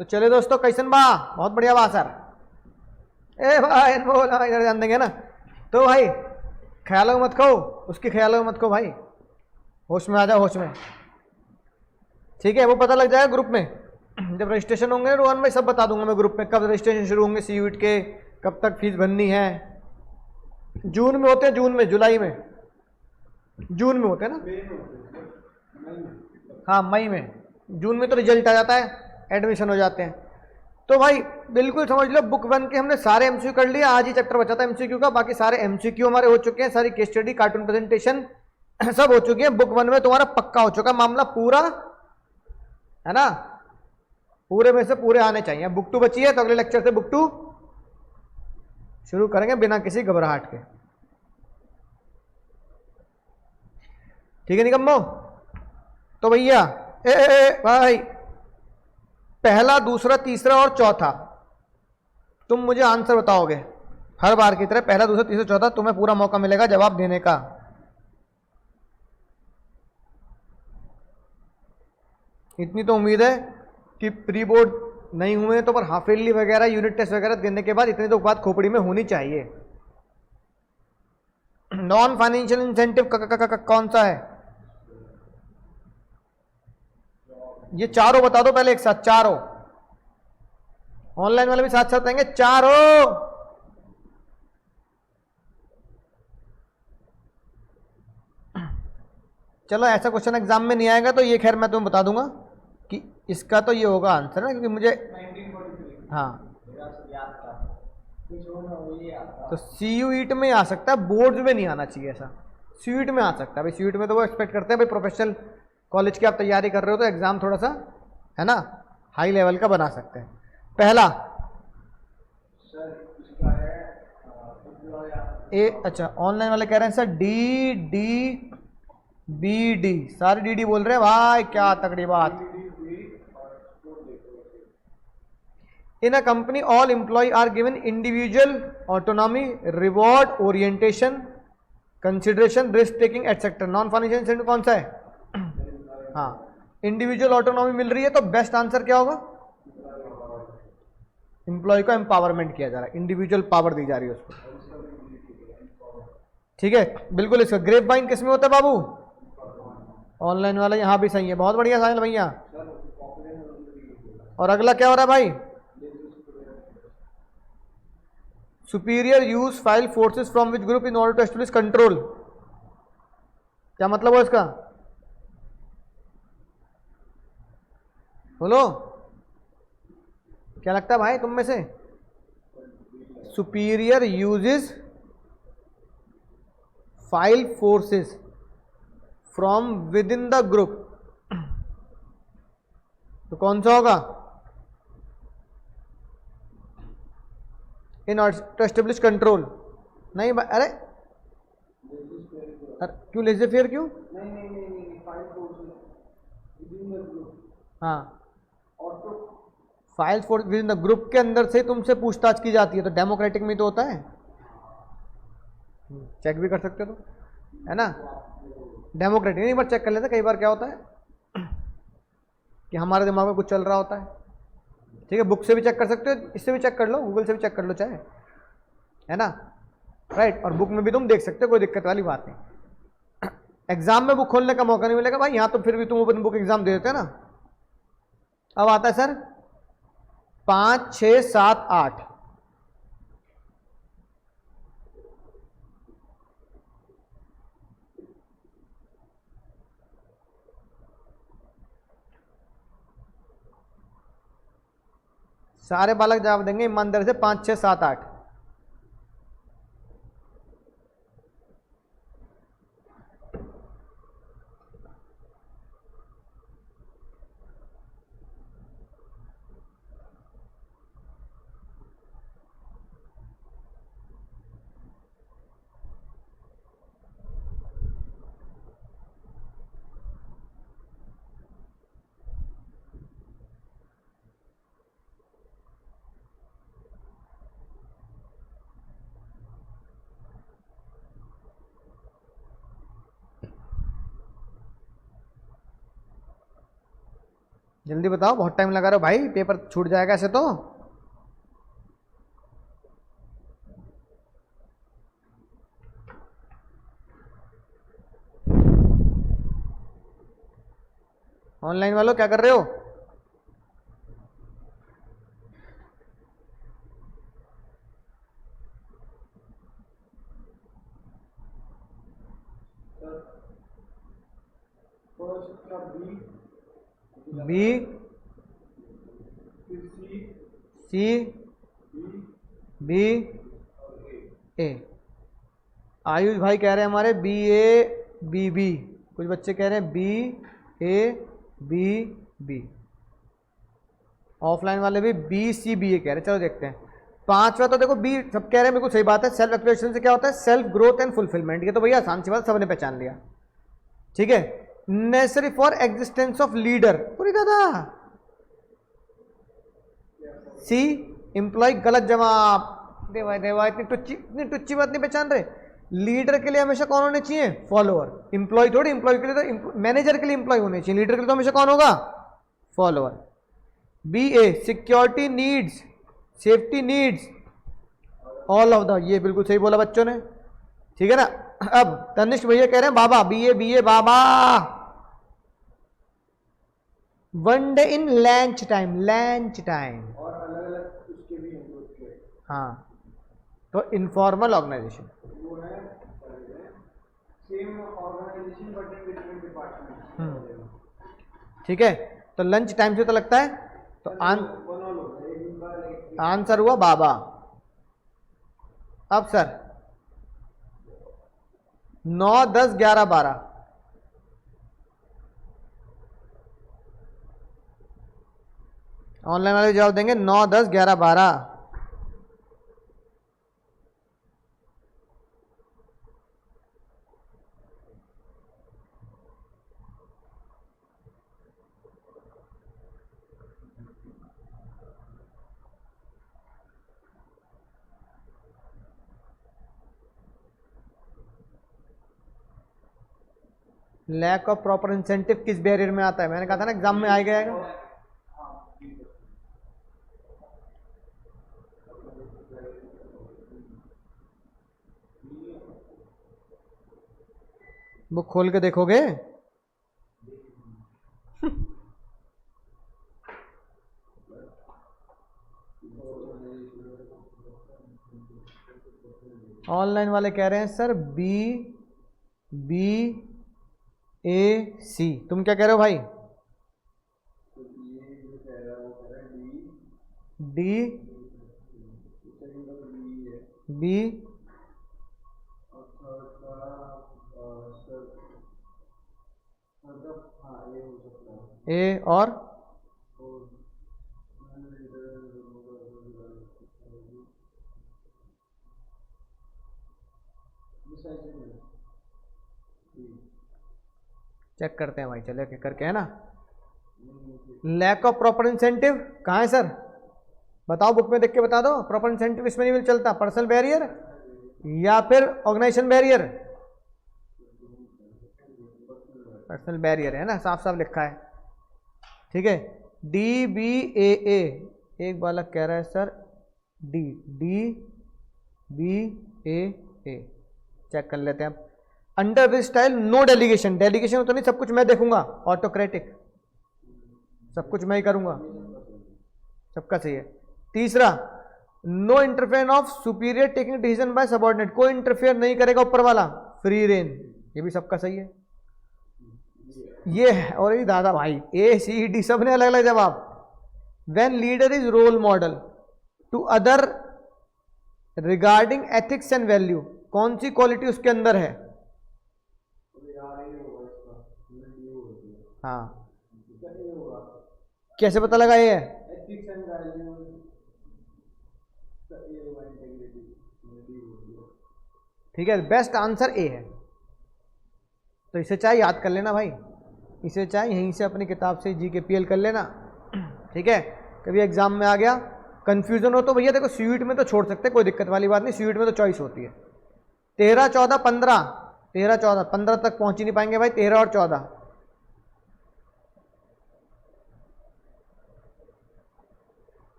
तो चले दोस्तों, कैसन बा? बहुत बढ़िया बा सर। ए भाई अनमोल, इधर ध्यान देंगे ना। तो भाई ख्यालों मत खो, उसकी ख्यालों मत खो भाई, होश में आ जाओ, होश में। ठीक है, वो पता लग जाएगा ग्रुप में जब रजिस्ट्रेशन होंगे। रोहन भाई सब बता दूंगा मैं ग्रुप में, कब रजिस्ट्रेशन शुरू होंगे सीयूट के, कब तक फीस भरनी है। जून में होते हैं, जून में, जुलाई में, जून में होते हैं ना। हाँ मई में, जून में तो रिजल्ट आ जाता है, एडमिशन हो जाते हैं। तो भाई बिल्कुल समझ लो, बुक 1 के हमने सारे एमसीक्यू कर लिए, आज ही चैप्टर बचा था एमसीक्यू का, बाकी सारे एमसीक्यू हमारे हो चुके हैं, सारी केस स्टडी, कार्टून प्रेजेंटेशन सब हो चुकी है। बुक 1 में तुम्हारा पक्का हो चुका मामला पूरा, है ना। पूरे में से पूरे आने चाहिए। बुक 2 बची है, तो अगले लेक्चर से बुक 2 शुरू करेंगे बिना किसी घबराहट के। ठीक है निकम्मो। तो भैया भाई, पहला, दूसरा, तीसरा और चौथा तुम मुझे आंसर बताओगे हर बार की तरह। पहला, दूसरा, तीसरा, चौथा तुम्हें पूरा मौका मिलेगा जवाब देने का। इतनी तो उम्मीद है कि प्री बोर्ड नहीं हुए तो पर हाफ ईयरली वगैरह, यूनिट टेस्ट वगैरह देने के बाद इतनी तो बात खोपड़ी में होनी चाहिए। नॉन फाइनेंशियल इंसेंटिव कौन सा है? ये चारों बता दो पहले एक साथ, चारों। ऑनलाइन वाले भी साथ साथ आएंगे, चारों। चलो ऐसा क्वेश्चन एग्जाम में नहीं आएगा तो ये खैर मैं तुम्हें बता दूंगा कि इसका तो ये होगा आंसर ना, क्योंकि मुझे 1943। हाँ, तो सीयूईट में आ सकता है, बोर्ड में नहीं आना चाहिए ऐसा। सीयूईट में आ सकता है भाई, सीयूईट में तो वो एक्सपेक्ट करते हैं भाई प्रोफेशनल कॉलेज की आप तैयारी कर रहे हो तो एग्जाम थोड़ा सा, है ना, हाई लेवल का बना सकते हैं। पहला ए, अच्छा ऑनलाइन वाले कह रहे हैं sir D D B D, सारे डी डी बोल रहे हैं भाई, क्या तगड़ी बात। In a company all employ are given individual autonomy, reward, orientation, consideration, risk taking etcetera. Non financial incentive कौन सा है? हाँ, इंडिविजुअल ऑटोनॉमी मिल रही है तो बेस्ट आंसर क्या होगा? एम्प्लॉय को एम्पावरमेंट किया जा रहा है, इंडिविजुअल पावर दी जा रही है उसको। ठीक है, बिल्कुल। इसका ग्रेप वाइन किस में होता है बाबू? ऑनलाइन वाला यहाँ भी सही है, बहुत बढ़िया साहिल भैया। और अगला क्या हो रहा है भाई? Superior use file forces from which group in order to establish control. क्या मतलब है इसका? बोलो, क्या लगता है भाई तुम में से? Superior uses file forces from within the group, तो कौन सा होगा? In order to establish control. नहीं अरे क्यों लेज़र फेयर क्यों? हाँ, file force within the group के अंदर से तुमसे पूछताछ की जाती है, तो डेमोक्रेटिक में तो होता है, चेक भी कर सकते हो तो, है ना। डेमोक्रेटिक एक बार चेक कर लेते, कई बार क्या होता है कि हमारे दिमाग में कुछ चल रहा होता है। ठीक है, बुक से भी चेक कर सकते हो, इससे भी चेक कर लो, गूगल से भी चेक कर लो चाहे, है ना, राइट। और बुक में भी तुम देख सकते हो, कोई दिक्कत वाली बात नहीं। एग्जाम में बुक खोलने का मौका नहीं मिलेगा भाई, यहाँ तो फिर भी तुम ओपन बुक एग्जाम दे देते हो ना। अब आता है सर 5, 6, 7, 8। सारे बालक जवाब देंगे ईमानदारी से, 5, 6, 7, 8। जल्दी बताओ, बहुत टाइम लगा रहे हो भाई, पेपर छूट जाएगा ऐसे तो। ऑनलाइन वालों क्या कर रहे हो? बी, सी, बी, ए। आयुष भाई कह रहे हैं हमारे बी ए बी बी, कुछ बच्चे कह रहे हैं B A B B, offline वाले भी बी सी बी ए कह रहे हैं। चलो देखते हैं। पांचवा तो देखो बी सब कह रहे हैं, बिल्कुल सही बात है। सेल्फ एक्सप्रेशन से क्या होता है? Self growth and fulfilment. ये तो भैया आसान सी बात, सबने पहचान लिया। ठीक है। Necessary for existence of leader, पूरी दादा। सी एम्प्लॉय, गलत जवाब। देवा देवा, इतनी टुच्ची बात नहीं पहचान रहे। लीडर के लिए हमेशा कौन होने चाहिए? फॉलोअर। एम्प्लॉय थोड़ी, एम्प्लॉय के लिए तो मैनेजर के लिए एम्प्लॉय होने चाहिए, लीडर के लिए तो हमेशा कौन होगा? Follower. B A security needs, safety needs, all of the. ये बिल्कुल सही बोला बच्चों ने, ठीक है ना। अब तनिष्क भैया कह रहे हैं बाबा, बी ए बाबा। One day in lunch time, lunch time. और अलग अलग उसके भी हैं। हाँ, तो इनफॉर्मल ऑर्गेनाइजेशन, वो है same organisation but in different department. ठीक है, तो लंच टाइम से तो लगता है, तो आंसर हुआ बाबा। अब सर 9, 10, 11, 12, ऑनलाइन वाले जवाब देंगे 9, 10, 11, 12। लैक ऑफ प्रॉपर इंसेंटिव किस बैरियर में आता है? मैंने कहा था ना एग्जाम में आ गया। बुक खोल के देखोगे? ऑनलाइन वाले कह रहे हैं सर बी बी ए सी। तुम क्या कह रहे हो भाई? डी बी ए और चेक करते हैं भाई, चलो एक करके, है ना। लैक ऑफ प्रॉपर इंसेंटिव कहाँ है सर? बताओ, बुक में देख के बता दो। प्रॉपर इंसेंटिव इसमें नहीं मिल चलता, पर्सनल बैरियर या फिर ऑर्गेनाइजेशन बैरियर। पर्सनल बैरियर है ना, साफ साफ लिखा है। ठीक है, डी बी ए। एक बालक कह रहा है sir D D B A. Check कर लेते हैं। Under which style no delegation, delegation तो नहीं, सब कुछ मैं देखूंगा, ऑटोक्रेटिक, सब कुछ मैं ही करूंगा, सबका सही है। तीसरा, no interfere of superior taking decision by subordinate, कोई इंटरफेयर नहीं करेगा ऊपर वाला, फ्री रेन, ये भी सबका सही है। ये है, और ये दादा भाई ए सी डी सब ने अलग अलग जवाब। When leader is role model to other regarding ethics and value, कौन सी क्वालिटी उसके अंदर है? हाँ, कैसे पता लगा ये है? ठीक है, बेस्ट आंसर ए है। तो इसे चाहे याद कर लेना भाई, इसे चाहे यहीं से अपनी किताब से जी के पी एल कर लेना। ठीक है, कभी एग्जाम में आ गया कंफ्यूजन हो तो भैया देखो स्वीट में तो छोड़ सकते, कोई दिक्कत वाली बात नहीं, स्वीट में तो चॉइस होती है। 13, 14, 15, 13, 14, 15 तक पहुंच ही नहीं पाएंगे भाई, 13 और 14।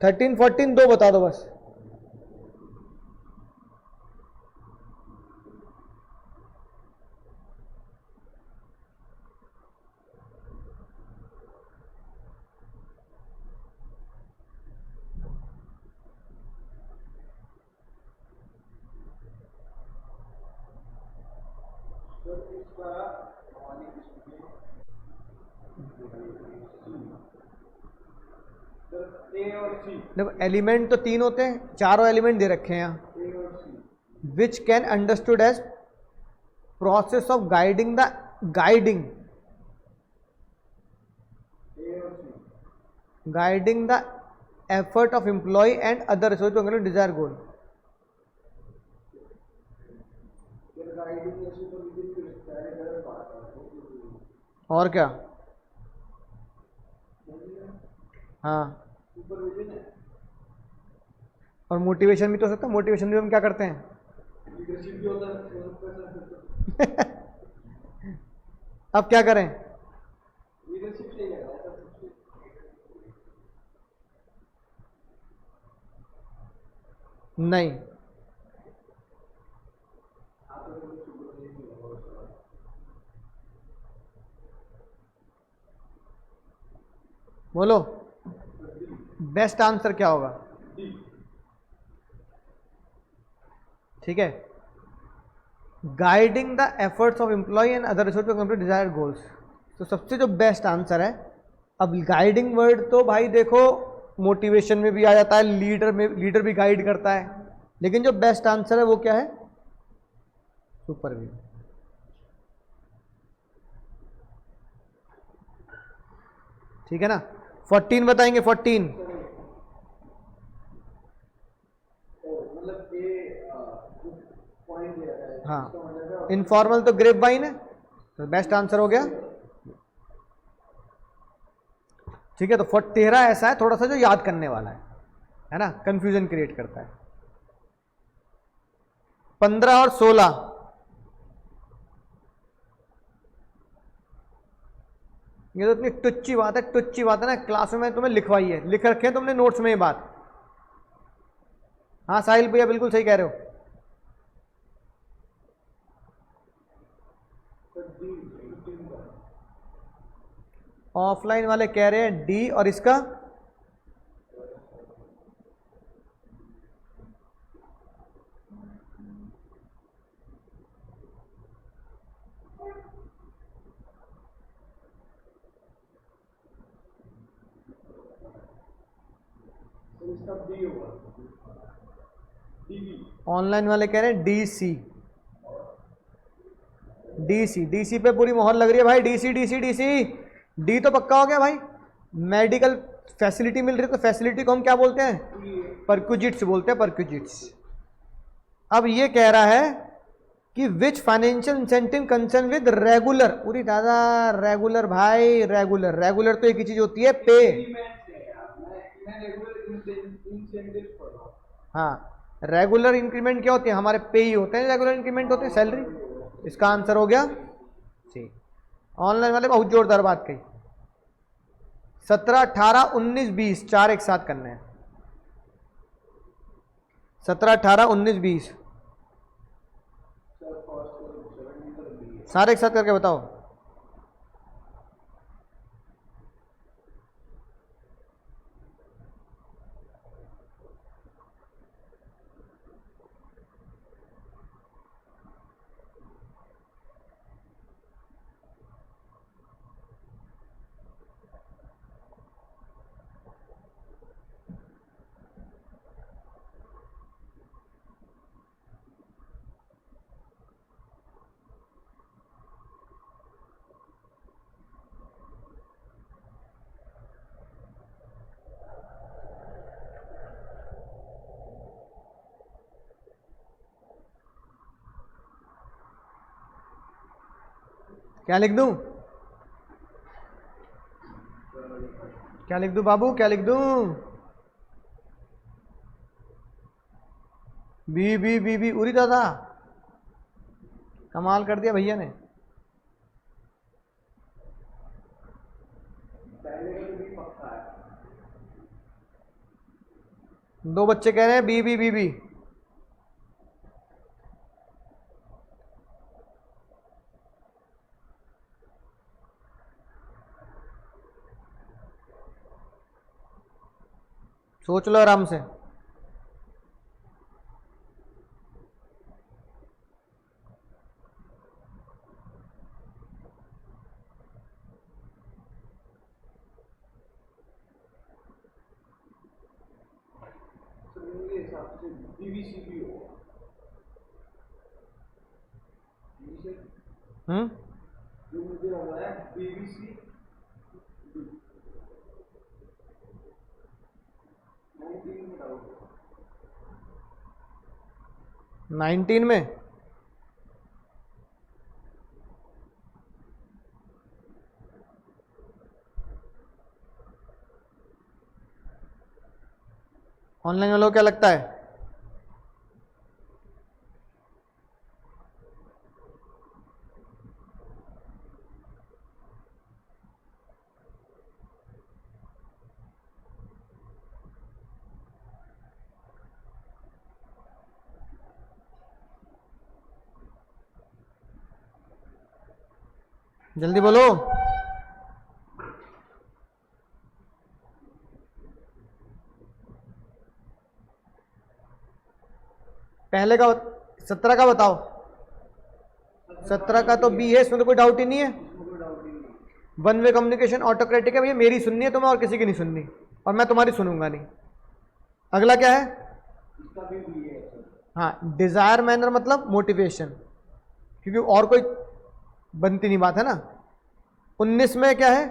13 14 दो बता दो बस। देखो एलिमेंट तो 3 होते हैं, चारों एलिमेंट दे रखे हैं यहाँ। Which can understood as process of guiding the effort of employ and other resource to desire goal. और क्या? हाँ, और मोटिवेशन भी तो हो सकता है। मोटिवेशन भी हम क्या करते हैं? अब क्या करें? नहीं, बोलो बेस्ट आंसर क्या होगा? ठीक है, guiding the efforts of employ and other resource to complete desired goals. तो सबसे जो बेस्ट आंसर है, अब गाइडिंग वर्ड तो भाई देखो मोटिवेशन में भी आ जाता है, लीडर भी गाइड करता है, लेकिन जो बेस्ट आंसर है वो क्या है? सुपरविजन। ठीक है ना? 14 बताएंगे, 14। हाँ, इनफॉर्मल तो ग्रेप वाइन है, तो बेस्ट आंसर हो गया। ठीक है, तो 13 ऐसा है थोड़ा सा जो याद करने वाला है ना, कंफ्यूजन क्रिएट करता है। 15 और 16 ये तो इतनी टुच्ची बात है ना, क्लास में तुम्हें लिखवाई है, लिख रखे हैं तुमने नोट्स में ये बात। हाँ साहिल भैया बिल्कुल सही कह रहे हो। ऑफलाइन वाले कह रहे हैं डी, और इसका ऑनलाइन वाले कह रहे हैं डीसी। डीसी पे पूरी मोहर लग रही है भाई। डीसी डी तो पक्का हो गया भाई। मेडिकल फैसिलिटी मिल रही है, तो फैसिलिटी को हम क्या बोलते हैं? परक्यूजिट्स बोलते हैं, परक्यूजिट्स। अब ये कह रहा है कि which financial incentive concern with regular. पूरी दादा रेगुलर भाई, रेगुलर तो एक ही चीज होती है, पे। हाँ, रेगुलर इंक्रीमेंट क्या होती है? हमारे पे ही होते हैं, रेगुलर इंक्रीमेंट होते हैं सैलरी। इसका आंसर हो गया सी। ऑनलाइन वाले बहुत जोरदार बात कही। 17, 18, 19, 20 चार एक साथ करने हैं। 17, 18, 19, 20 सारे एक साथ करके बताओ। क्या लिख दूं? क्या लिख दूं बाबू, क्या लिख दूं? बी उरी दादा, कमाल कर दिया भैया ने। दो बच्चे कह रहे हैं बी बी बी बी। सोच लो आराम से। हम्म, 19 में ऑनलाइन वालों को क्या लगता है? जल्दी बोलो। पहले का 17 का बताओ। 17 का तो बी है, इसमें तो कोई डाउट ही नहीं है। वन वे कम्युनिकेशन ऑटोक्रेटिक है भैया, मेरी सुननी है तुम्हें और किसी की नहीं सुननी, और मैं तुम्हारी सुनूंगा नहीं। अगला क्या है? हाँ, डिजायर मैनर मतलब मोटिवेशन, क्योंकि और कोई बनती नहीं बात है ना। 19 में क्या है?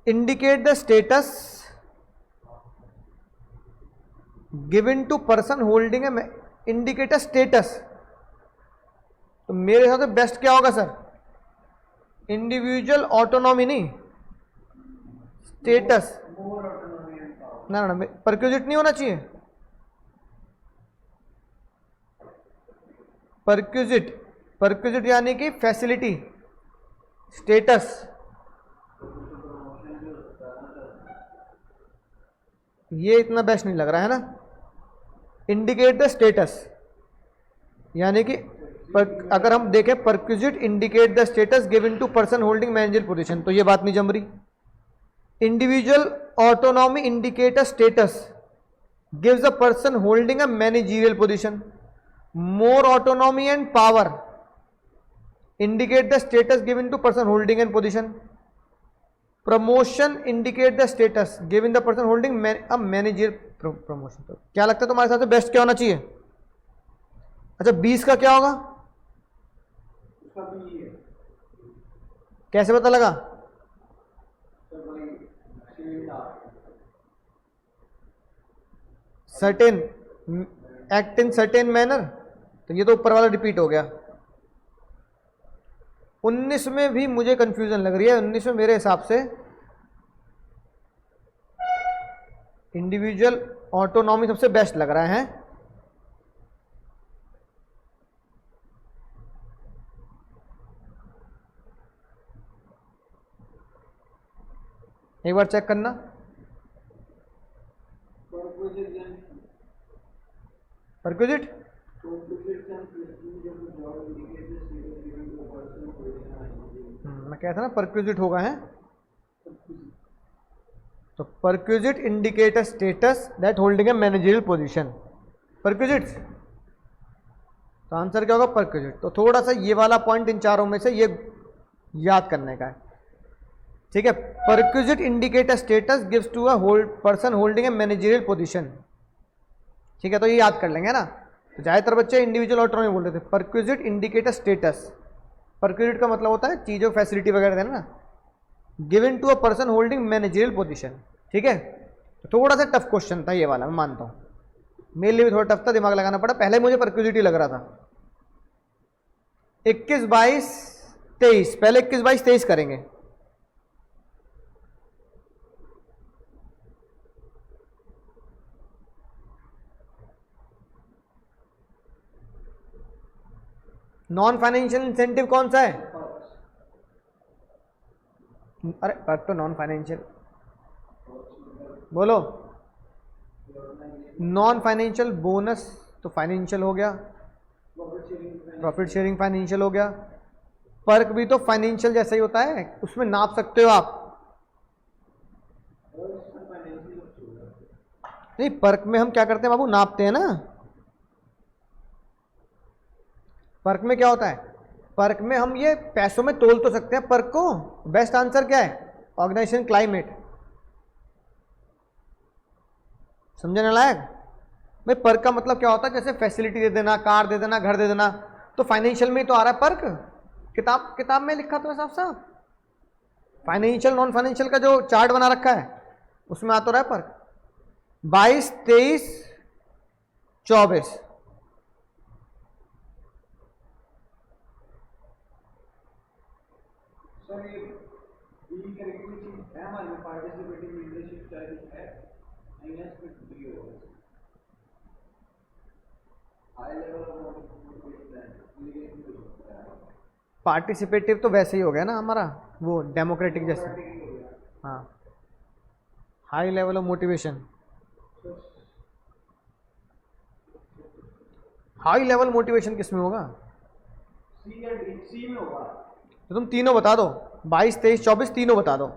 Indicate the status given to person holding a, indicate status. तो मेरे हिसाब से बेस्ट क्या होगा सर? इंडिविजुअल ऑटोनॉमी नहीं, स्टेटस। ना ना, परक्यूजिट नहीं होना चाहिए। परक्यूजिट, परक्यूजिट यानी कि फैसिलिटी, स्टेटस। ये इतना बेस्ट नहीं लग रहा है ना। इंडिकेट द स्टेटस यानी कि अगर हम देखें perquisite indicate the status given to person holding manager position, तो ये बात नहीं जम रही। Individual autonomy indicate a status gives a person holding a managerial position. More autonomy and power indicate the status given to person holding an position. Promotion indicate the status given the person holding a manager promotion. तो क्या लगता है तुम्हारे साथ best क्या होना चाहिए? अच्छा, 20 का क्या होगा? कैसे पता लगा? Certain, act in certain manner, तो ये तो ऊपर वाला रिपीट हो गया। 19 में भी मुझे कंफ्यूजन लग रही है। 19 में मेरे हिसाब से इंडिविजुअल ऑटोनॉमी सबसे बेस्ट लग रहा है। एक बार चेक करना। परक्यूजिट मैं कहता ना परक्यूजिट होगा है। तो perquisite indicate a status that holding a managerial position. Perquisite, तो आंसर क्या होगा? परक्यूजिट। तो थोड़ा सा ये वाला पॉइंट इन चारों में से ये याद करने का है, ठीक है। Perquisite indicate a status gives to a person holding a managerial position, ठीक है। तो ये याद कर लेंगे ना। तो ज़्यादातर बच्चे इंडिविजुअल ऑटोनॉमी बोल रहे थे। Perquisite indicate a status, perquisite का मतलब होता है चीज़ों फैसिलिटी वगैरह देना ना। Given to a person holding managerial position, ठीक है। तो थोड़ा सा टफ क्वेश्चन था ये वाला, मैं मानता हूँ। मेरे लिए भी थोड़ा टफ था, दिमाग लगाना पड़ा। पहले मुझे परक्यूजिट ही लग रहा था। 21, 22, 23, पहले 21, 22, 23 करेंगे। नॉन फाइनेंशियल इंसेंटिव कौन सा है? अरे पर तो नॉन फाइनेंशियल बोलो। नॉन फाइनेंशियल बोनस तो फाइनेंशियल हो गया, प्रॉफिट शेयरिंग फाइनेंशियल हो गया, पर्क भी तो फाइनेंशियल जैसा ही होता है, उसमें नाप सकते हो आप। नहीं, पर्क में हम क्या करते हैं बाबू, नापते हैं ना। पर्क में क्या होता है, पर्क में हम ये पैसों में तोल तो सकते हैं पर्क को। बेस्ट आंसर क्या है, ऑर्गेनाइजेशन क्लाइमेट। समझने लायक भाई, पर्क का मतलब क्या होता है, जैसे फैसिलिटी दे देना, कार दे देना, घर दे देना, तो फाइनेंशियल में तो आ रहा है पर्क। किताब में लिखा तो है साफ साफ, फाइनेंशियल नॉन फाइनेंशियल का जो चार्ट बना रखा है उसमें आ तो रहा है पर्क। 22, 23, 24 सर ये बी करके कोई चीज है हमारे में, पार्टिसिपेटिव लीडरशिप स्टाइल है माइनस में बी होगा। High level of motivation, participative तो वैसे ही हो गया ना हमारा, वो डेमोक्रेटिक जैसे। हाँ, high level of motivation, high level motivation किस में होगा, सी या डी, सी में होगा। तो तुम तीनों बता दो, 22, 23, 24 तीनों बता दो।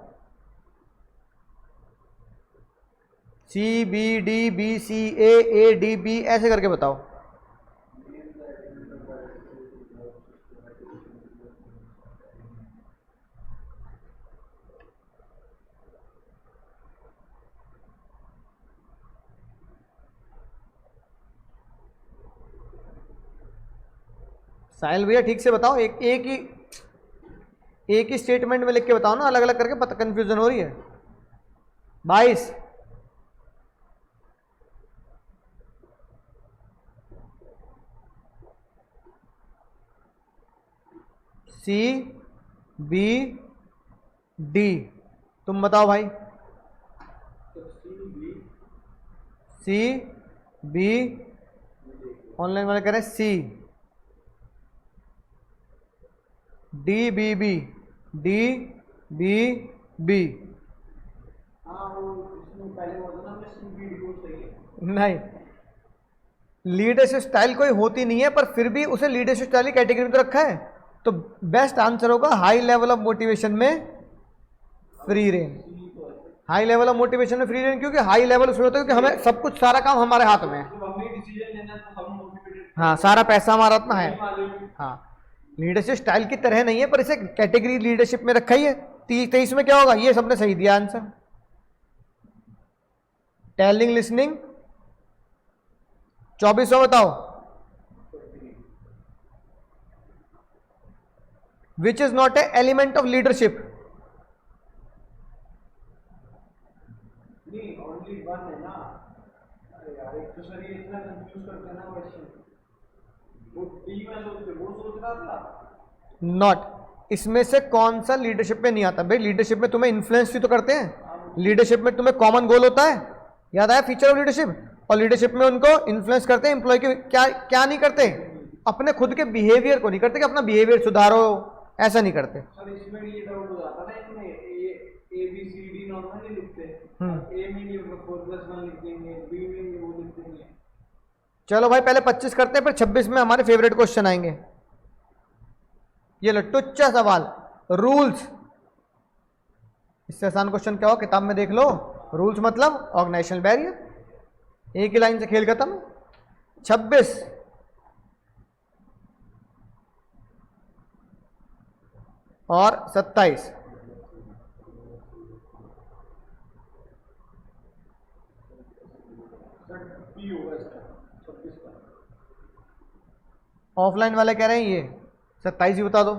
C B D B C A D B ऐसे करके बताओ। साहिल भैया ठीक से बताओ, एक ही स्टेटमेंट में लिख के बताओ ना, अलग अलग करके पता कंफ्यूजन हो रही है। 22, सी बी डी, तुम बताओ भाई। सी बी, ऑनलाइन वाले कह रहे हैं C, D B B, D B B. हाँ वो इसमें पहले बोला ना, सी बी डी को सही है। नहीं, लीडरशिप स्टाइल कोई होती नहीं है, पर फिर भी उसे लीडरशिप स्टाइल की कैटेगरी में तो रखा है, तो बेस्ट आंसर होगा हाई लेवल ऑफ मोटिवेशन में free rein. High level of motivation में फ्री रेन, क्योंकि हाई लेवल उसमें होता है क्योंकि हमें सब कुछ, सारा काम हमारे हाथ में है। जब हमें डिसीजन लेना है तो हम मोटिवेटेड, हाँ, सारा पैसा हमारा हाथ में है। मालूम हाँ, लीडरशिप स्टाइल की तरह नहीं है, पर इसे कैटेगरी लीडरशिप में रखा ही है। 23 में क्या होगा, ये सबने सही दिया आंसर। टेलिंग लिसनिंग 24 बताओ, which is not a element of leadership. नहीं, ओनली वन है ना। अरे यार, एक तो सर ये इतना कंफ्यूज करते हैं ना क्वेश्चन, वो डी में सोचते, वो सोच रहा था नॉट, इसमें से कौन सा लीडरशिप में नहीं आता भाई। लीडरशिप में तुम्हें इन्फ्लुएंस भी तो करते हैं, लीडरशिप में तुम्हें कॉमन गोल होता है, याद आया फीचर ऑफ लीडरशिप। और लीडरशिप में उनको इन्फ्लुएंस करते हैं एम्प्लॉय के, क्या क्या नहीं करते, अपने खुद के बिहेवियर को नहीं करते कि अपना बिहेवियर सुधारो, ऐसा नहीं करते। सर। इसमें ये डाउट हो जाता ना, इसमें A B C D normally लिखते हैं, ए में ये 4+1 लिख देंगे, बी में ये वो लिख देंगे। चलो भाई, पहले 25 करते हैं, फिर 26 में हमारे फेवरेट क्वेश्चन आएंगे। ये लो टुच्चा सवाल, रूल्स। इससे आसान क्वेश्चन क्या हो, किताब में देख लो। रूल्स मतलब ऑर्गेनाइजेशनल बैरियर, एक ही लाइन से खेल खत्म। 26, और 27। सर बी होगा इसका 26 का। ऑफलाइन वाले कह रहे हैं ये 27 ही बता दो।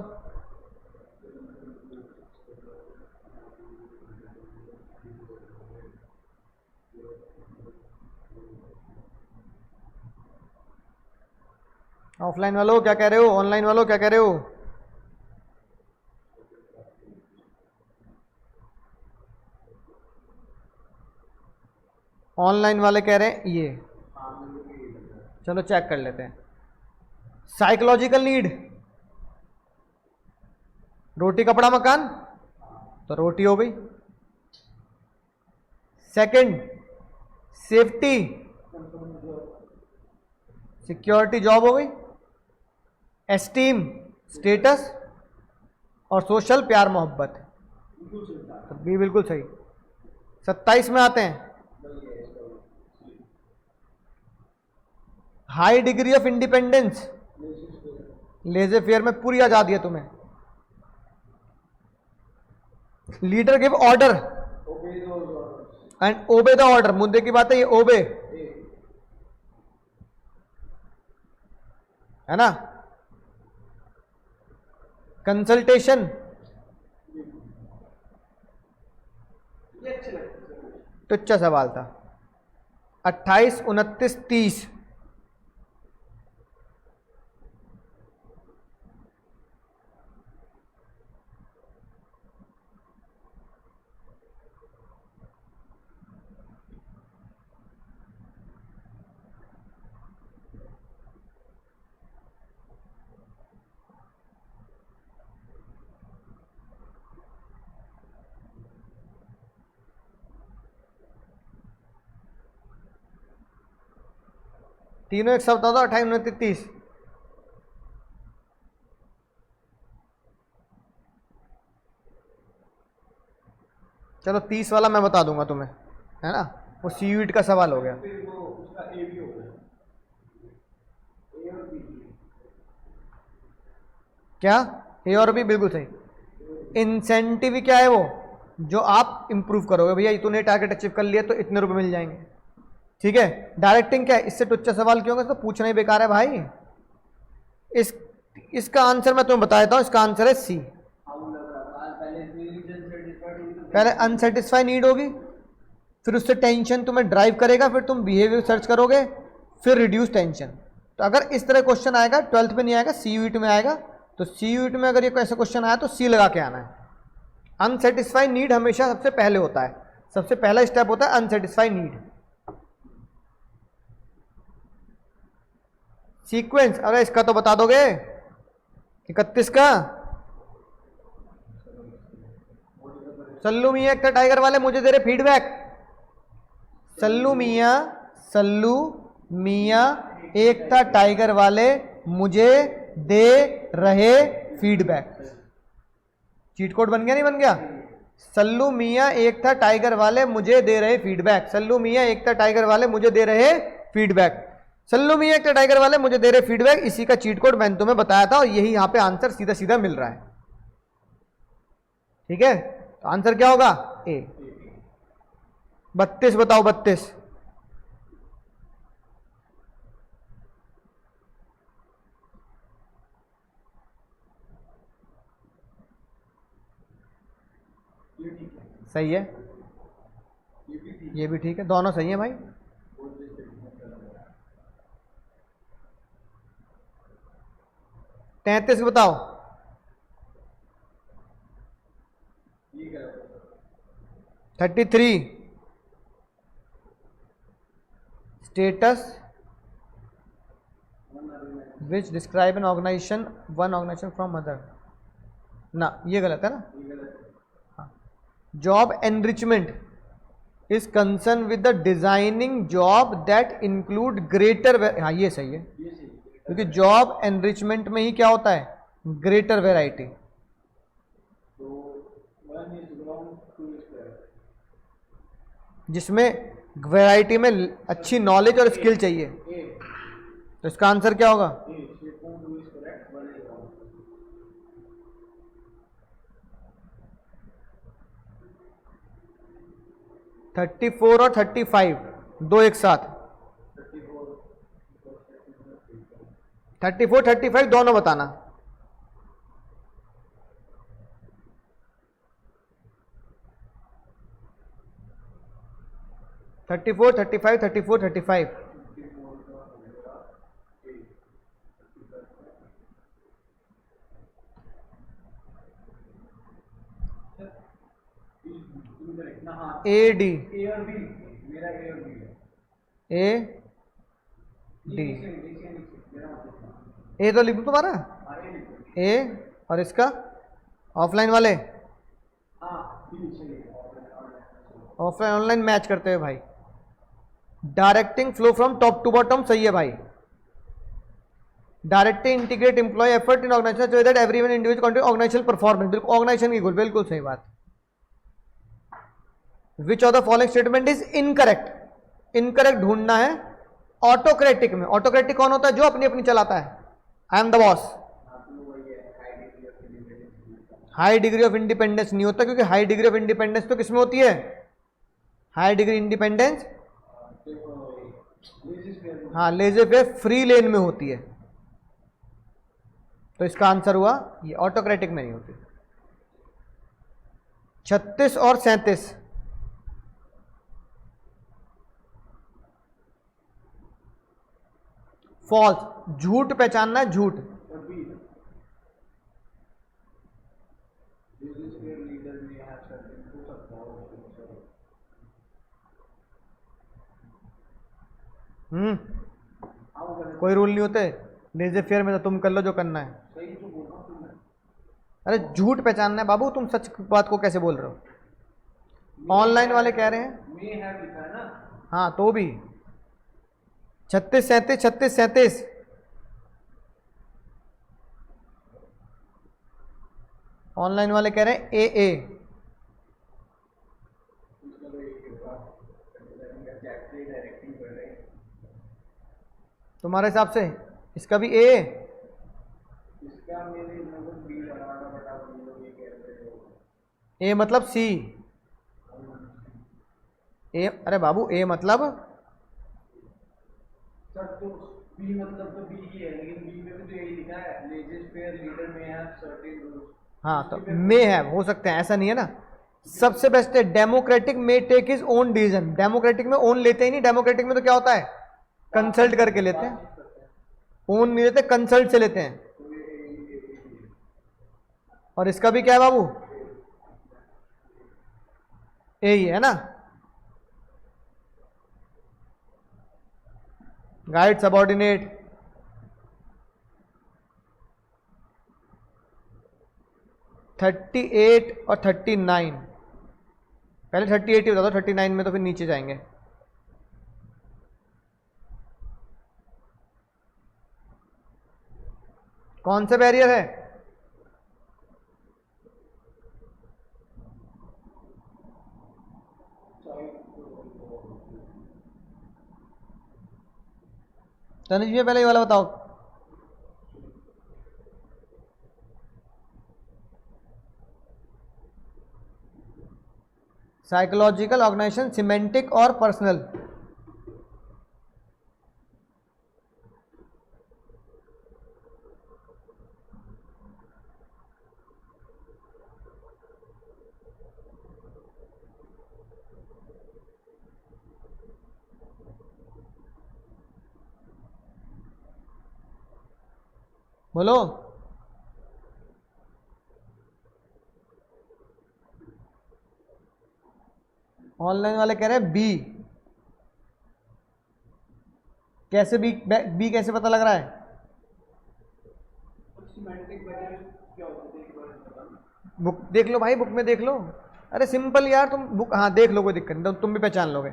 ऑफलाइन वालों क्या कह रहे हो, ऑनलाइन वालों क्या कह रहे हो। ऑनलाइन वाले कह रहे हैं ये, चलो चेक कर लेते हैं। साइकोलॉजिकल नीड, रोटी कपड़ा मकान, तो रोटी हो गई। सेकंड सेफ्टी, सिक्योरिटी जॉब हो गई, एस्टीम स्टेटस, और सोशल प्यार मोहब्बत। तो बी बिल्कुल सही। 27 में आते हैं, हाई डिग्री ऑफ इंडिपेंडेंस, लेजे फेयर में पूरी आजादी है तुम्हें। Leader give order and obey the order, मुद्दे की बात है ये, ओबे है ना। कंसल्टेशन, तो अच्छा सवाल था। 28, 29, 30, तीनों एक साथ बता दो। 28, 29, 30, चलो 30 वाला मैं बता दूंगा तुम्हें, है ना, वो सीयूईटी का सवाल हो गया। फिर वो उसका ए भी हो गया, ए और बी। क्या ए और बी बिल्कुल सही। इंसेंटिव क्या है, वो जो आप इंप्रूव करोगे, भैया तूने टारगेट अचीव कर लिया तो इतने रुपए मिल जाएंगे, ठीक है। डायरेक्टिंग क्या है, इससे टुच्चा सवाल क्यों होगा, इसको पूछना ही बेकार है भाई। इसका आंसर मैं तुम्हें बता देता हूं, इसका आंसर है सी। पहले अनसेटिस्फाई नीड होगी, फिर उससे टेंशन तुम्हें ड्राइव करेगा, फिर तुम बिहेवियर सर्च करोगे, फिर रिड्यूस टेंशन। तो अगर इस तरह क्वेश्चन आएगा 12th में नहीं आएगा, सीयूईटी में आएगा, तो सीयूईटी में अगर ये ऐसा क्वेश्चन आया तो सी लगा के आना है। अनसेटिस्फाई नीड हमेशा सबसे पहले होता है, सबसे पहला स्टेप होता है अनसेटिस्फाई नीड। सीक्वेंस, अरे इसका तो बता दोगे, 31 का सल्लू मियाँ एक था टाइगर वाले मुझे दे रहे फीडबैक। सल्लू मियाँ एक था टाइगर वाले मुझे दे रहे फीडबैक। चीट कोड बन गया नहीं बन गया। सल्लू मियाँ एक था टाइगर वाले मुझे दे रहे फीडबैक। सल्लू मियाँ एक था टाइगर वाले मुझे दे रहे फीडबैक। सल्लू मियाँ एक था टाइगर वाले मुझे दे रहे फीडबैक, इसी का चीट कोड मैंने तुम्हें बताया था और यही यहां पे आंसर सीधा सीधा मिल रहा है। ठीक है, तो आंसर क्या होगा ए। 32 बताओ, 32 सही है, ये भी ठीक है, दोनों सही है भाई। तैंतीस बताओ। 33 status which describe an organisation, one organisation from other, ना ये गलत है ना। Job enrichment is concern with the designing job that include greater, हाँ ये सही है, क्योंकि जॉब एनरिचमेंट में ही क्या होता है, ग्रेटर वेराइटी। जिसमें वैरायटी में अच्छी नॉलेज और स्किल चाहिए, तो इसका आंसर क्या होगा। थर्टी 34 और 35 दो एक साथ, 34 35 दोनों बताना। Thirty 35 34 35 A D, A D, A तो लिखो तुम्हारा ए, और इसका ऑफलाइन वाले ऑफलाइन ऑनलाइन मैच करते हुए भाई। Directing flow from top to bottom, सही है भाई। Directly integrate employee effort in organisation so that everyone individual contribute organisational performance, बिल्कुल ऑर्गेनाइजेशन की गोल, बिल्कुल सही बात। Which of the following statement is incorrect, incorrect ढूंढना है। ऑटोक्रेटिक में, ऑटोक्रेटिक कौन होता है? जो अपनी अपनी चलाता है, I am the boss. High degree of independence नहीं होता, क्योंकि हाई डिग्री ऑफ इंडिपेंडेंस तो किसमें होती है? हाई डिग्री इंडिपेंडेंस, हाँ, लेजे फेयर फ्री लेन में होती है। तो इसका आंसर हुआ ये, ऑटोक्रेटिक में नहीं होती। 36 और 37, फॉल्स, झूठ पहचानना है, झूठ। कोई रूल नहीं होते लेजे फेयर में, तो तुम कर लो जो करना है। अरे झूठ पहचानना है बाबू, तुम सच बात को कैसे बोल रहे हो? ऑनलाइन वाले कह रहे हैं हाँ, तो भी 36 37, 36 37, ऑनलाइन वाले कह रहे हैं ए। तुम्हारे हिसाब से इसका भी ए? ए मतलब सी, ए, अरे बाबू ए मतलब सर, तो बी मतलब तो बी ही है, लेकिन बी में भी तो यही लिखा है, लेजेस फेयर लीडर में हैव सर्टेन रूल्स। हाँ, तो मे है, हो सकते हैं, ऐसा नहीं है ना। सबसे बेस्ट है democratic may take his own decision. Democratic में ओन लेते ही नहीं, डेमोक्रेटिक में तो क्या होता है? कंसल्ट करके लेते हैं, ओन नहीं लेते, कंसल्ट से लेते हैं। और इसका भी क्या है बाबू? ए ही है ना। गाइड सबऑर्डिनेट, थर्टी 38 और 39, पहले 38 ही बता दो, 39 में तो फिर नीचे जाएंगे। कौन सा बैरियर है? तनुज जी पहले ये वाला बताओ। साइकोलॉजिकल, ऑर्गेनाइजेशन, सिमेंटिक और पर्सनल। बोलो। ऑनलाइन वाले कह रहे हैं बी। कैसे बी? बी कैसे पता लग रहा है? बुक देख लो भाई, बुक में देख लो। अरे सिंपल यार, तुम बुक, हाँ देख लो, कोई दिक्कत नहीं, तुम भी पहचान लोगे।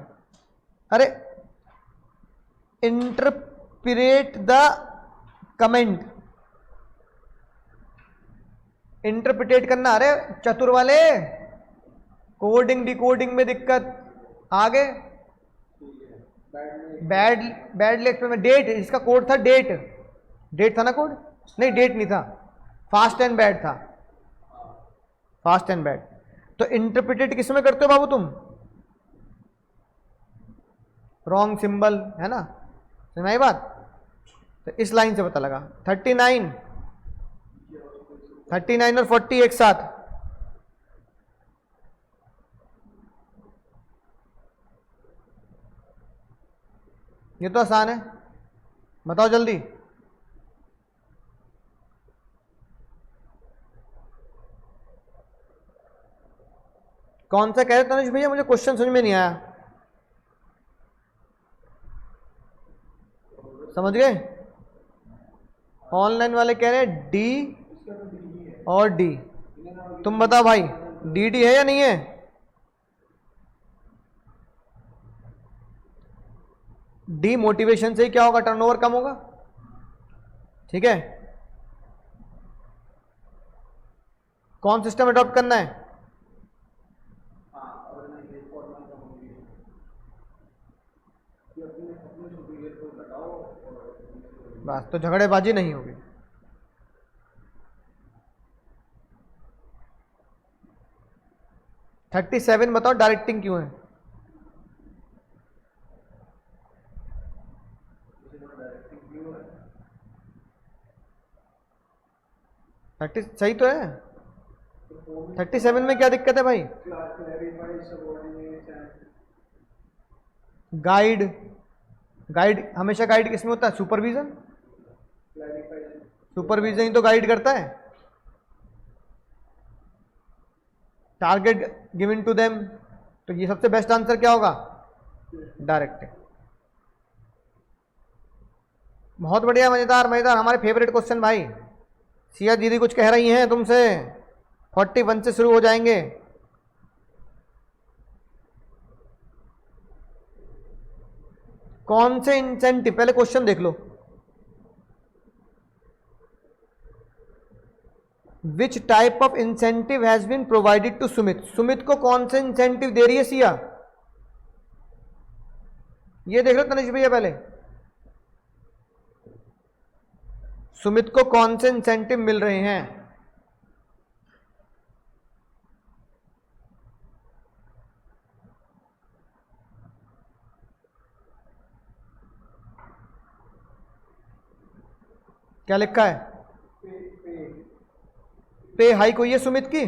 अरे इंटरप्रेट द कमेंट, इंटरप्रिटेट करना। अरे चतुर वाले, कोडिंग डिकोडिंग में दिक्कत, आगे बैड लेग में डेट, इसका कोड था डेट, डेट था ना कोड? नहीं, डेट नहीं था, फास्ट एंड बैड था, फास्ट एंड बैड। तो इंटरप्रिटेट किस में करते हो बाबू तुम? रॉन्ग सिंबल है ना, समझ आई बात? तो इस लाइन से पता लगा। 39 और 40 एक साथ, ये तो आसान है, बताओ जल्दी। कौन सा कह रहे तनुज भैया? मुझे क्वेश्चन समझ में नहीं आया। समझ गए? ऑनलाइन वाले कह रहे हैं डी और डी। तुम बताओ भाई, डीडी है या नहीं है? डी मोटिवेशन से ही क्या होगा, टर्नओवर कम होगा। ठीक है, कौन सिस्टम अडॉप्ट करना है? बस, तो झगड़ेबाजी नहीं होगी। थर्टी 37 बताओ डायरेक्टिंग क्यों है? थर्टी सही तो है। 37 में क्या दिक्कत है भाई? गाइड, गाइड हमेशा गाइड किसमें होता है? सुपरविजन। सुपरविजन ही तो गाइड करता है। टारगेट गिवन टू देम, तो ये सबसे बेस्ट आंसर क्या होगा? डायरेक्टिंग। बहुत बढ़िया, मजेदार मजेदार, हमारे फेवरेट क्वेश्चन भाई। सिया दीदी कुछ कह रही हैं तुमसे, 41 से शुरू हो जाएंगे। कौन से इंसेंटिव, पहले क्वेश्चन देख लो। Which type of incentive has been provided to Sumit. Sumit को कौन से इंसेंटिव दे रही है सिया? ये देख लो तनिष भैया, पहले सुमित को कौन से इंसेंटिव मिल रहे हैं? क्या लिखा है? पे हाइक हुई है सुमित की।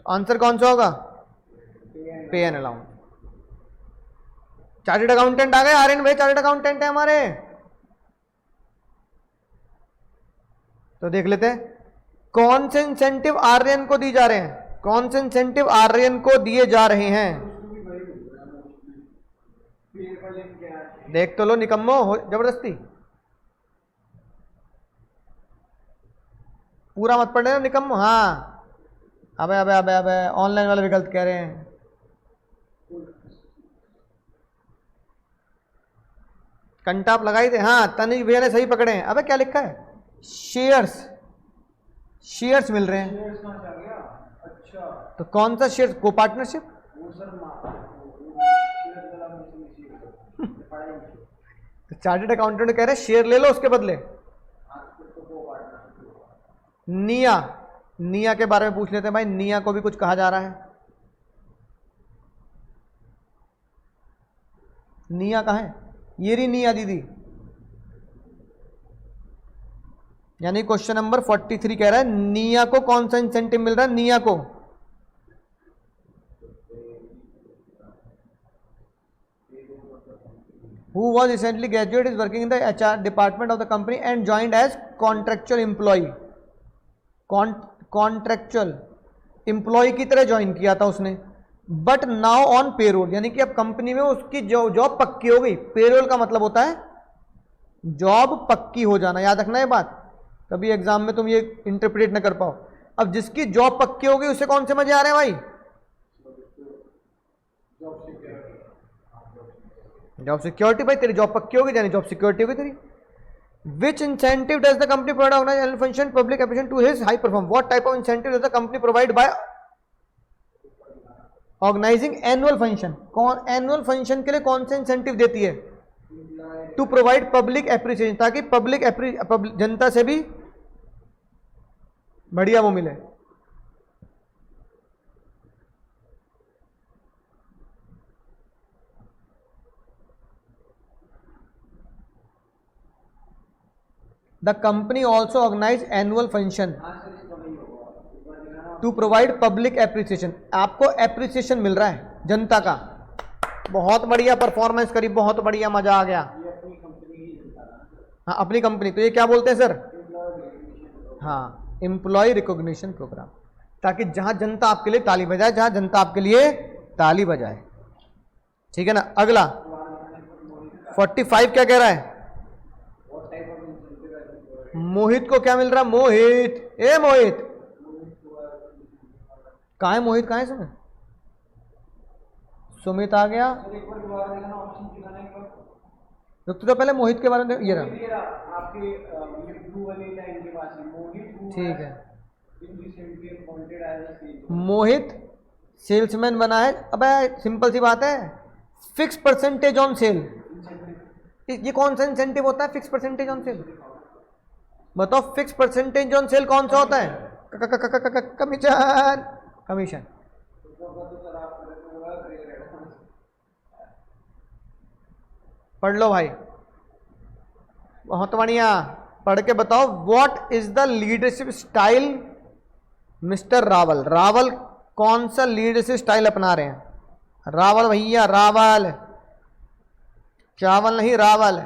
आंसर कौन सा होगा? पे एंड अलाउंस। चार्टर्ड अकाउंटेंट आ गए, आर्यन भाई चार्टर्ड अकाउंटेंट है हमारे। तो देख लेते हैं कौन से इंसेंटिव आर्यन को दी जा रहे हैं, कौन से इंसेंटिव आर्यन को दिए जा रहे हैं। देख तो लो निकम्मो, जबरदस्ती पूरा मत पढ़ने ना निकम्मो। हाँ, अबे अबे अबे अबे ऑनलाइन वाले भी गलत कह रहे हैं। कंटाप लगाई थे। हाँ, तनिष भैया ने सही पकड़े हैं। अबे क्या लिखा है? शेयर्स, शेयर्स मिल रहे हैं। अच्छा, तो कौन सा शेयर्स? को पार्टनरशिप। तो चार्टर्ड अकाउंटेंट कह रहे हैं शेयर ले लो उसके बदले। निया, निया के बारे में पूछ लेते हैं भाई, निया को भी कुछ कहा जा रहा है। निया कहाँ है? ये रही निया दीदी। यानी क्वेश्चन नंबर 43 कह रहा है निया को कौन सा इंसेंटिव मिल रहा है? निया को who was recently graduate is working in the HR department of the company and joined as contractual employee। Contractual employee की तरह ज्वाइन किया था उसने, बट नाउ ऑन पेरोल, यानी कि अब कंपनी में उसकी जॉब पक्की हो गई। पेरोल का मतलब होता है जॉब पक्की हो जाना, याद रखना ये बात, कभी एग्जाम में तुम ये इंटरप्रेट ना कर पाओ। अब जिसकी जॉब पक्की हो गई उसे कौन से मजे आ रहे हैं भाई? Job security. भाई तेरी जॉब पक्की होगी यानी जॉब सिक्योरिटी होगी तेरी। Which incentive does the company provide organized annual function public appreciation to his high perform? What type of incentive does the company provide by organizing annual function? कौन annual function के लिए कौन से incentive देती है? To provide public appreciation, ताकि public जनता से भी बढ़िया वो मिले। The company also organize annual function to provide public appreciation। आपको एप्रिसिएशन मिल रहा है जनता का। बहुत बढ़िया परफॉर्मेंस करी, बहुत बढ़िया, मजा आ गया। हाँ, अपनी कंपनी। तो ये क्या बोलते हैं सर? हाँ, एम्प्लॉय रिकॉग्निशन प्रोग्राम, ताकि जहां जनता आपके लिए ताली बजाए, जहां जनता आपके लिए ताली बजाए। ठीक है ना। अगला 45 क्या कह रहा है? मोहित को क्या मिल रहा? मोहित, ए मोहित, कहाँ है मोहित, कहाँ है इसमें? सुमित आ गया। सर एक बार दोबारा देखना ऑप्शन दिखाना एक बार। रुक तो पहले मोहित के बारे में ये रहा। ये रहा आपके ये ब्लू वाली लाइन के पास है मोहित who ठीक है। has been recently appointed as a salesman. Mohit salesman बना है। अबे सिंपल सी बात है, फिक्स परसेंटेज ऑन सेल। ये कौन सा इंसेंटिव होता है फिक्स परसेंटेज ऑन सेल? बताओ फिक्स परसेंटेज ऑन सेल कौन सा होता है? कमीशन। कमीशन। पढ़ लो भाई, बहुत बढ़िया, पढ़ के बताओ। What is the leadership style mister Rawal? Rawal कौन सा लीडरशिप स्टाइल अपना रहे हैं? रावल भैया, रावल, चावल नहीं, रावल।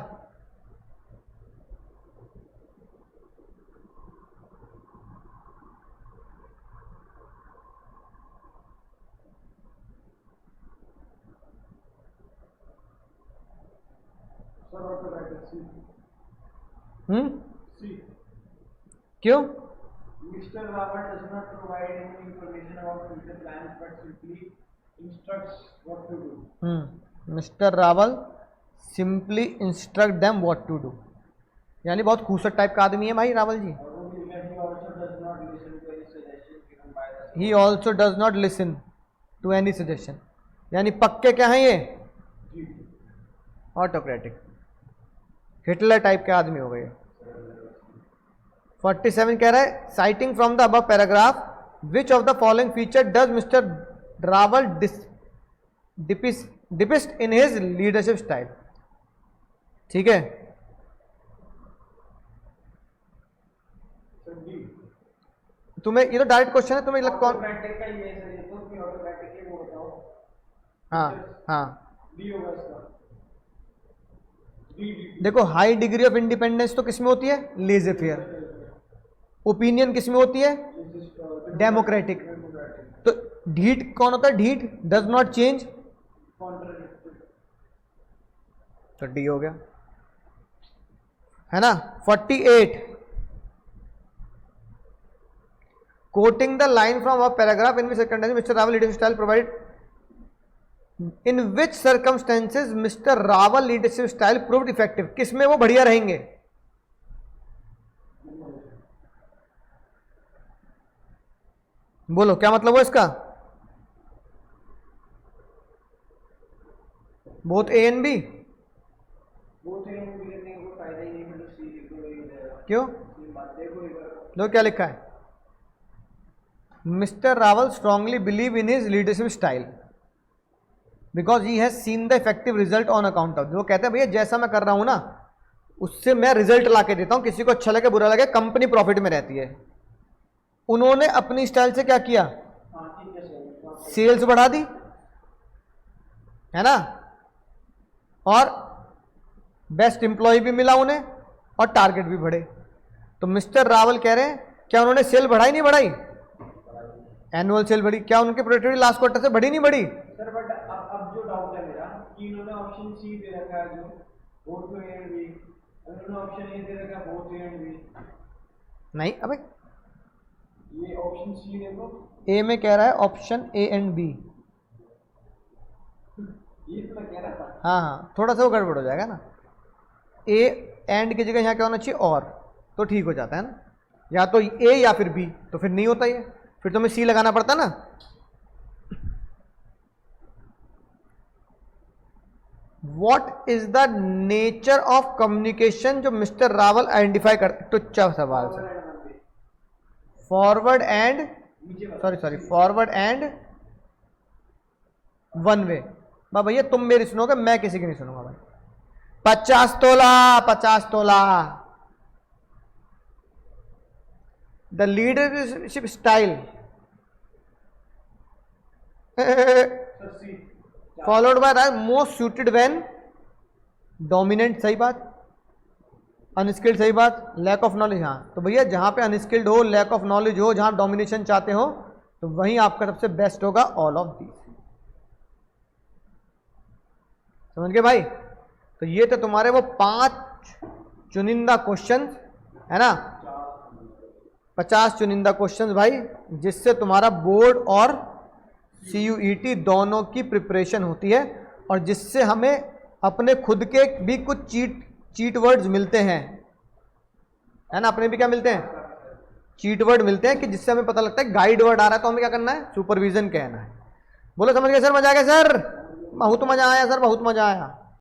क्यों? Mr. Rawat does not provide any information about future plans but simply instructs what to do. Mister Rawal simply instruct them what to do. यानी बहुत खूसट टाइप का आदमी है भाई Rawal ji. He also does not listen to any suggestion. यानी पक्के क्या हैं ये? ऑटोक्रेटिक, हिटलर टाइप के आदमी हो गए। 47 कह रहा है, citing from the above paragraph which of the following feature does mister Rawal depict in his leadership style. ठीक है, तुम्हें ये तो डायरेक्ट क्वेश्चन है, तुम्हें लग कौन? हाँ हाँ, देखो हाई डिग्री ऑफ इंडिपेंडेंस तो किसमें होती है? Laser fair. ओपिनियन किसमें होती है? डेमोक्रेटिक। तो ढीठ कौन होता है? ढीठ, डज नॉट चेंज, तो डी हो गया, है ना। 48, quoting the line from a paragraph in which circumstances mister Rawal leadership style provide, in which circumstances mister Rawal leadership style proved effective. किसमें वो बढ़िया रहेंगे? बोलो क्या मतलब हो इसका? Both A and B. क्यों? लो क्या लिखा है? Mister Rawal strongly believe in his leadership style because he has seen the effective result on account of. वो कहते हैं भैया जैसा मैं कर रहा हूं ना उससे मैं रिजल्ट ला के देता हूं, किसी को अच्छा लगे बुरा लगे, कंपनी प्रॉफिट में रहती है। उन्होंने अपनी स्टाइल से क्या किया? सेल्स बढ़ा दी, है ना, और बेस्ट एम्प्लॉय भी मिला उन्हें और टारगेट भी बढ़े। तो मिस्टर रावल कह रहे हैं क्या उन्होंने सेल बढ़ाई नहीं बढ़ाई? एनुअल सेल बढ़ी। क्या उनकी प्रोडक्टिविटी लास्ट क्वार्टर से बढ़ी नहीं बढ़ी? सर बट अब जो डाउट है मेरा कि इन्होंने ऑप्शन सी दे रखा है जो बोथ ए एंड बी, इन्होंने ऑप्शन ए दे रखा है बोथ ए एंड बी। नहीं, अबे ये ऑप्शन सी देखो, ए में कह रहा है ऑप्शन ए एंड बी। ये तो मैं कह रहा था। हाँ हाँ, थोड़ा सा वो गड़बड़ हो जाएगा ना। ए एंड की जगह यहाँ क्या होना चाहिए? और, तो ठीक हो जाता है ना। या तो ए या फिर बी, तो फिर नहीं होता ये, फिर तुम्हें सी लगाना पड़ता ना। What is the nature of communication जो मिस्टर रावल आइडेंटिफाई करते? टुच्चा सवाल से। Forward and forward and one way. भैया तुम मेरी सुनोगे, मैं किसी की नहीं सुनूंगा भाई। 50 तोला 50 तोला। The leadership style followed by the most suited when dominant. सही बात। अनस्किल्ड, सही बात। लैक ऑफ नॉलेज, हाँ। तो भैया जहां पे अनस्किल्ड हो, लैक ऑफ नॉलेज हो, जहां डोमिनेशन चाहते हो, तो वहीं आपका सबसे बेस्ट होगा ऑल ऑफ दीज। समझ गए भाई? तो ये तो तुम्हारे वो 5 चुनिंदा क्वेश्चन है ना। 50 चुनिंदा क्वेश्चंस भाई, जिससे तुम्हारा बोर्ड और CUET दोनों की प्रिपरेशन होती है, और जिससे हमें अपने खुद के भी कुछ चीट वर्ड्स मिलते हैं, है ना। अपने भी क्या मिलते हैं, चीट वर्ड मिलते हैं, कि जिससे हमें पता लगता है गाइड वर्ड आ रहा है तो हमें क्या करना है, सुपरविजन कहना है। बोलो समझ गए सर, मजा आ गया सर, बहुत मजा आया सर, बहुत मजा आया।